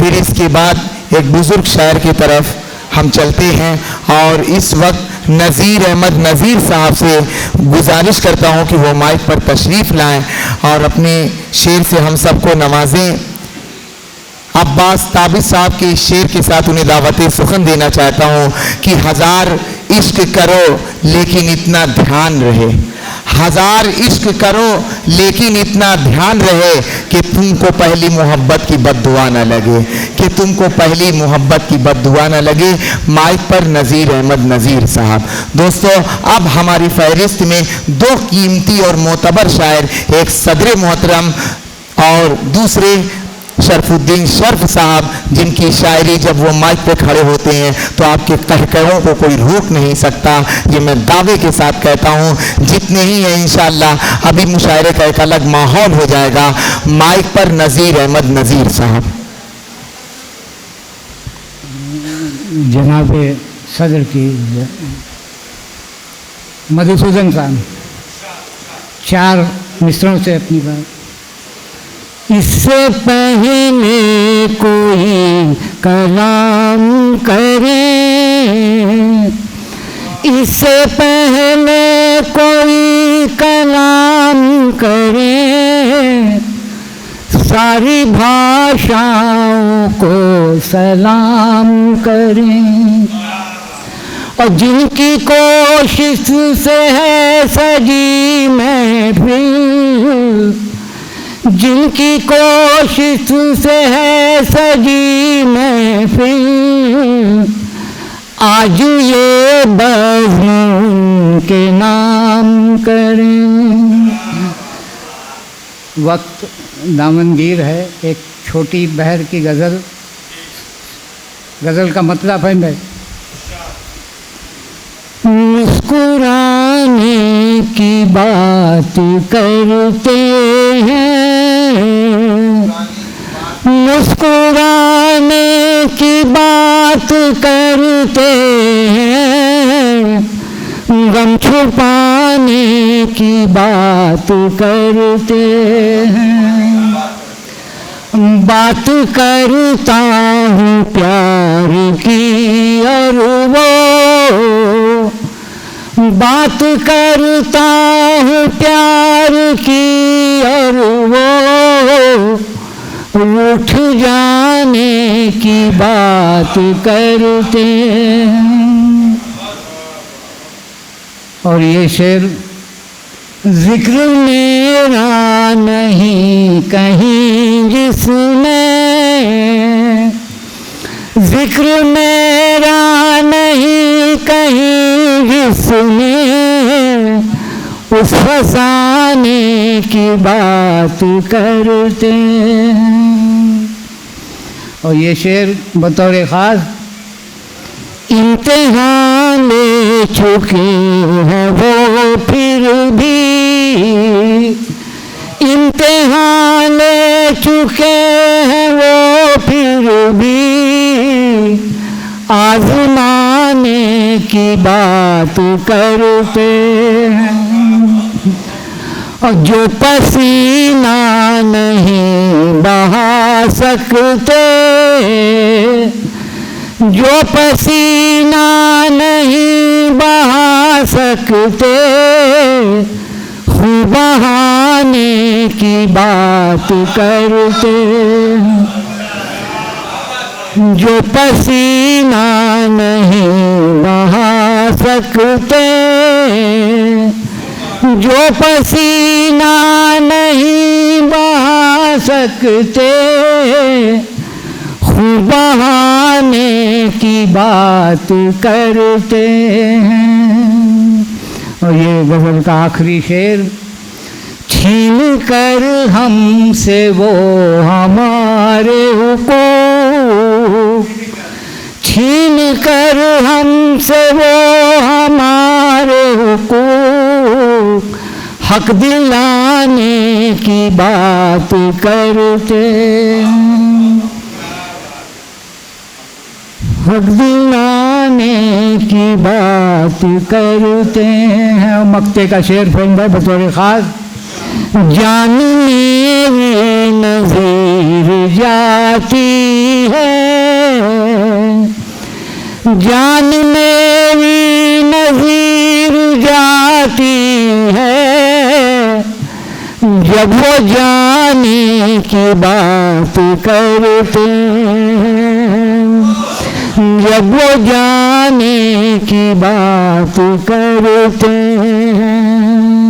फिर इसके बाद एक बुजुर्ग शायर की तरफ हम चलते हैं और इस वक्त नज़ीर अहमद नज़ीर साहब से गुजारिश करता हूं कि वो माइक पर तशरीफ़ लाएं और अपने शेर से हम सबको नवाजें। अब्बास ताबिस साहब के शेर के साथ उन्हें दावत सुखन देना चाहता हूं कि हजार इश्क करो लेकिन इतना ध्यान रहे, हजार इश्क करो लेकिन इतना ध्यान रहे कि तुमको पहली मोहब्बत की बद्दुआ न लगे, कि तुमको पहली मोहब्बत की बद्दुआ न लगे। माइक पर नज़ीर अहमद नज़ीर साहब। दोस्तों, अब हमारी फहरिस्त में दो कीमती और मोतबर शायर, एक सदर मोहतरम और दूसरे शरफुद्दीन शर्फ साहब, जिनकी शायरी जब वो माइक पे खड़े होते हैं तो आपके कहकहों को कोई रोक नहीं सकता। ये मैं दावे के साथ कहता हूँ। जितने ही हैं इंशाअल्लाह अभी मुशायरे का एक अलग माहौल हो जाएगा। माइक पर नज़ीर अहमद नज़ीर साहब। जनाब सदर की मधुसूदन खान चार मिसरों से अपनी बात। इससे पहले कोई कलाम करे, इससे पहले कोई कलाम करे, सारी भाषाओं को सलाम करें। और जिनकी कोशिश से है सजी महफिल, जिनकी कोशिश से है सजी महफिल, आज ये बज़्म के नाम करें। वक्त दामनगीर है। एक छोटी बहर की गज़ल, गज़ल का मतलब है मैं मुस्कुराने की बात करते हैं, मुस्कुराने की बात करते हैं, गम छुपाने की बात करते हैं। बात करता हूँ प्यार की और वो, बात करता हूँ प्यार की और वो, उठ जाने की बात करते हैं। और ये शेर जिक्र मेरा नहीं कहीं जिसमें, जिक्र मेरा नहीं कहीं जिसमें, उस फसाने की बात करते हैं। और ये शेर बतौर ख़ास इम्तिहान ले चुके हैं वो फिर भी, इम्तिहान ले चुके हैं वो फिर भी, आज़माने की बात करते हैं। और जो पसीना नहीं बहा सकते, जो पसीना नहीं बहा सकते, खूब बहाने की बात करते। जो पसीना नहीं बहा सकते, जो पसीना नहीं बहा सकते, खूब बहाने की बात करते हैं। और ये गज़ल का आखिरी शेर, छीन कर हमसे वो हमारे हुकूक, छीन कर हमसे वो हमारे हुकूक, हक दिलाने की बात करते हैं। हक दिलाने की बात करते हैं। मक्ते का शेर फंदा बतौर ख़ास, जान मेरी नज़ीर जाती है, जान मेरी नज़ीर जाती है जब वो जाने की बात करते हैं, जब वो जाने की बात करते हैं।